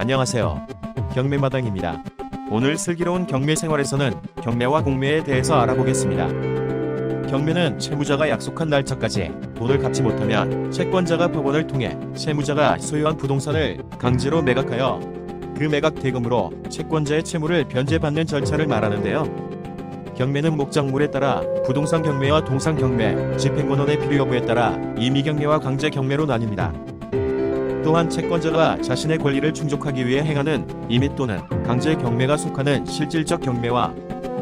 안녕하세요. 경매마당입니다. 오늘 슬기로운 경매 생활에서는 경매와 공매에 대해서 알아보겠습니다. 경매는 채무자가 약속한 날짜까지 돈을 갚지 못하면 채권자가 법원을 통해 채무자가 소유한 부동산을 강제로 매각하여 그 매각 대금으로 채권자의 채무를 변제받는 절차를 말하는데요. 경매는 목적물에 따라 부동산 경매와 동산 경매, 집행권원의 필요 여부에 따라 임의 경매와 강제 경매로 나뉩니다. 또한 채권자가 자신의 권리를 충족하기 위해 행하는 임의 또는 강제 경매가 속하는 실질적 경매와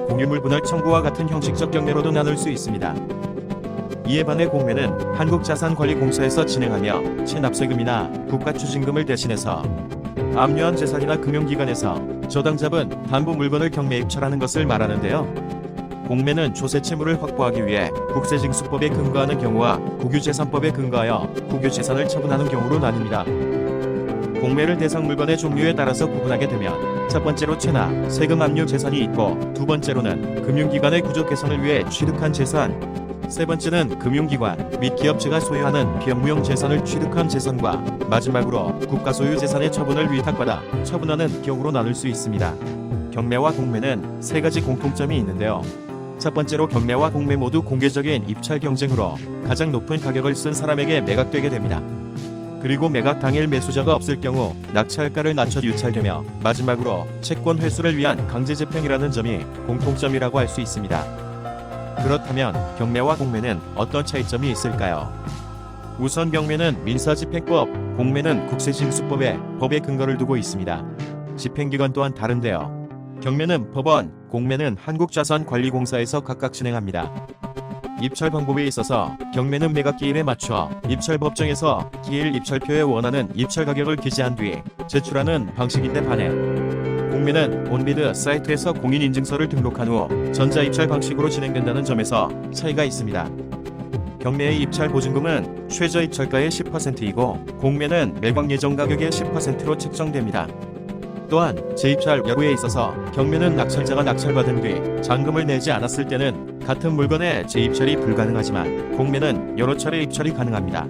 공유물 분할 청구와 같은 형식적 경매로도 나눌 수 있습니다. 이에 반해 공매는 한국자산관리공사에서 진행하며 체납세금이나 국가추징금을 대신해서 압류한 재산이나 금융기관에서 저당 잡은 담보 물건을 경매에 입찰하는 것을 말하는데요. 공매는 조세 채무를 확보하기 위해 국세징수법에 근거하는 경우와 국유재산법에 근거하여 국유재산을 처분하는 경우로 나뉩니다. 공매를 대상 물건의 종류에 따라서 구분하게 되면 첫 번째로 체납, 세금 압류 재산이 있고 두 번째로는 금융기관의 구조 개선을 위해 취득한 재산, 세 번째는 금융기관 및 기업체가 소유하는 비업무용 재산을 취득한 재산과 마지막으로 국가 소유 재산의 처분을 위탁받아 처분하는 경우로 나눌 수 있습니다. 경매와 공매는 세 가지 공통점이 있는데요. 첫 번째로 경매와 공매 모두 공개적인 입찰 경쟁으로 가장 높은 가격을 쓴 사람에게 매각되게 됩니다. 그리고 매각 당일 매수자가 없을 경우 낙찰가를 낮춰 유찰되며 마지막으로 채권 회수를 위한 강제 집행이라는 점이 공통점이라고 할 수 있습니다. 그렇다면 경매와 공매는 어떤 차이점이 있을까요? 우선 경매는 민사집행법, 공매는 국세징수법의 법에 근거를 두고 있습니다. 집행기관 또한 다른데요. 경매는 법원, 공매는 한국자산관리공사에서 각각 진행합니다. 입찰 방법에 있어서 경매는 매각 기일에 맞춰 입찰법정에서 기일 입찰표에 원하는 입찰 가격을 기재한 뒤 제출하는 방식인데 반해 공매는 온비드 사이트에서 공인인증서를 등록한 후 전자입찰 방식으로 진행된다는 점에서 차이가 있습니다. 경매의 입찰 보증금은 최저 입찰가의 10%이고 공매는 매각 예정 가격의 10%로 책정됩니다. 또한 재입찰 여부에 있어서 경매는 낙찰자가 낙찰받은 뒤 잔금을 내지 않았을 때는 같은 물건의 재입찰이 불가능하지만 공매는 여러 차례 입찰이 가능합니다.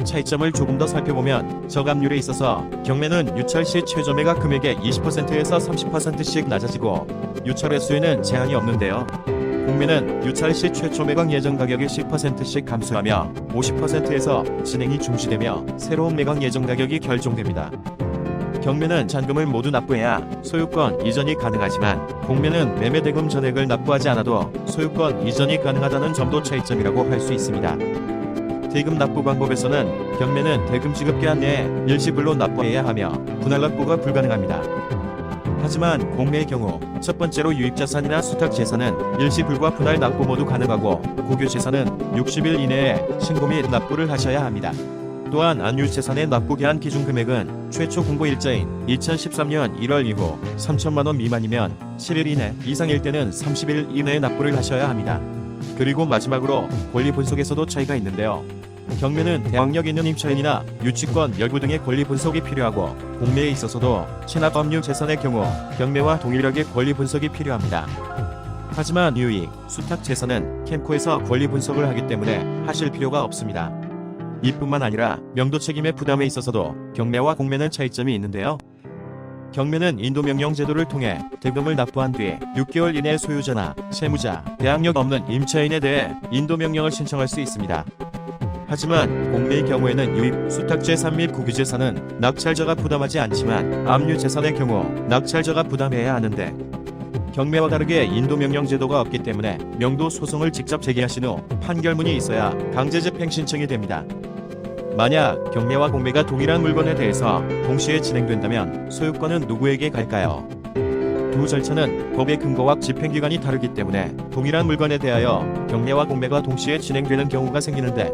차이점을 조금 더 살펴보면 저감률에 있어서 경매는 유찰 시 최저 매각 금액의 20%에서 30%씩 낮아지고 유찰 횟수에는 제한이 없는데요. 공매는 유찰 시 최초 매각 예정 가격의 10%씩 감소하며 50%에서 진행이 중지되며 새로운 매각 예정 가격이 결정됩니다. 경매는 잔금을 모두 납부해야 소유권 이전이 가능하지만 공매는 매매대금 전액을 납부하지 않아도 소유권 이전이 가능하다는 점도 차이점이라고 할 수 있습니다. 대금 납부 방법에서는 경매는 대금 지급기한 내에 일시불로 납부해야 하며 분할 납부가 불가능합니다. 하지만 공매의 경우 첫 번째로 유입자산이나 수탁재산은 일시불과 분할 납부 모두 가능하고 국유재산은 60일 이내에 신고 및 납부를 하셔야 합니다. 또한 안유재산의 납부기한 기준금액은 최초 공고 일자인 2013년 1월 이후 3천만원 미만이면 7일 이내, 이상일 때는 30일 이내에 납부를 하셔야 합니다. 그리고 마지막으로 권리 분속에서도 차이가 있는데요. 경매는 대항력 있는 임차인이나 유치권, 열부 등의 권리 분속이 필요하고 공매에 있어서도 체납 압류 재산의 경우 경매와 동일하게 권리 분속이 필요합니다. 하지만 유익, 수탁 재산은 캠코에서 권리 분석을 하기 때문에 하실 필요가 없습니다. 이뿐만 아니라 명도 책임의 부담에 있어서도 경매와 공매는 차이점이 있는데요. 경매는 인도명령 제도를 통해 대금을 납부한 뒤 6개월 이내 소유자나 채무자, 대항력 없는 임차인에 대해 인도명령을 신청할 수 있습니다. 하지만 공매의 경우에는 유입, 수탁재산 및 국유재산은 낙찰자가 부담하지 않지만 압류재산의 경우 낙찰자가 부담해야 하는데 경매와 다르게 인도명령 제도가 없기 때문에 명도 소송을 직접 제기하신 후 판결문이 있어야 강제집행 신청이 됩니다. 만약 경매와 공매가 동일한 물건에 대해서 동시에 진행된다면 소유권은 누구에게 갈까요? 두 절차는 법의 근거와 집행기관이 다르기 때문에 동일한 물건에 대하여 경매와 공매가 동시에 진행되는 경우가 생기는데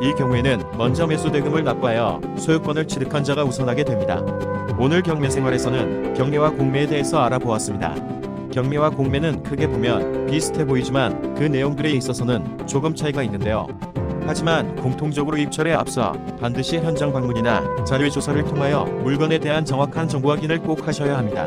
이 경우에는 먼저 매수대금을 납부하여 소유권을 취득한 자가 우선하게 됩니다. 오늘 경매 생활에서는 경매와 공매에 대해서 알아보았습니다. 경매와 공매는 크게 보면 비슷해 보이지만 그 내용들에 있어서는 조금 차이가 있는데요. 하지만 공통적으로 입찰에 앞서 반드시 현장 방문이나 자료 조사를 통하여 물건에 대한 정확한 정보 확인을 꼭 하셔야 합니다.